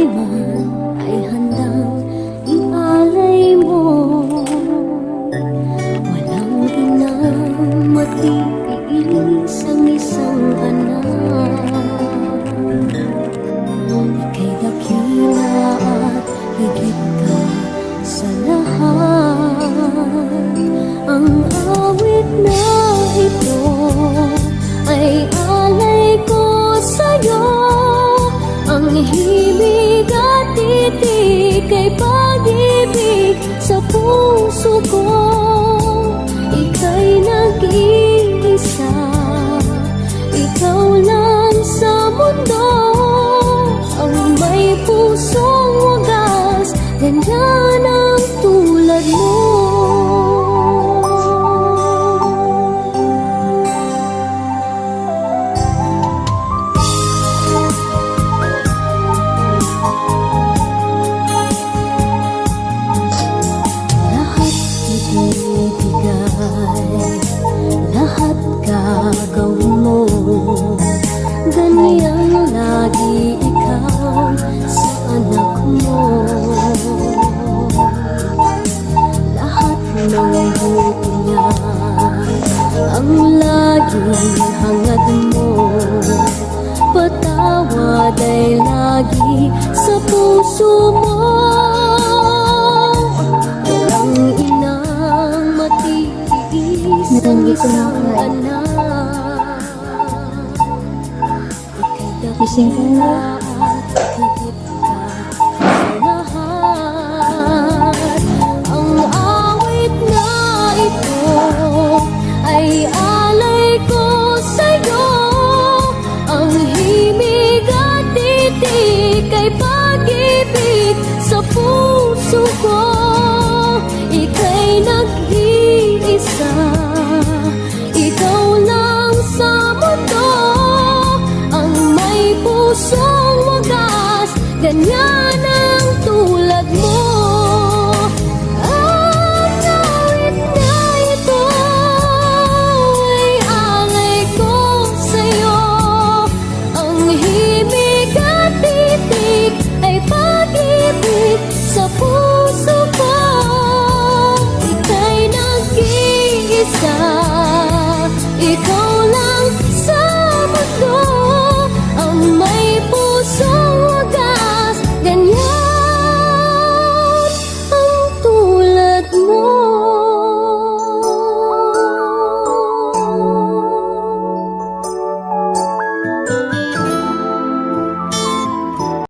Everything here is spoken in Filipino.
man ay handang ialay mo. Walang inang matiis ang isang anak. Ika'y dakila at higit ka sa lahat. Ang awit na ito ay alay ko sa'yo. Ang himig at titig ay pag-ibig sa puso ko. Ika'y nag-iisa, ikaw lang sa mundo. Ang may pusong wagas, ganyan ang tulad mo. Lahat gagawin mo, ganyan lagi ikaw sa anak mo. Lahat ng buti niya ang laging hangad mo. Patawad ay lagi sa puso mo. Walang inang matiis ang isang anak. Ika'y dakila at higit ka sa lahat. Ang awit na ito ay alay ko sa'yo. Ang himig at titig ay pag-ibig sa puso ko. Ika'y nag-iisa, ikaw lang sa mundo. Ang may pusong wagas, ganyan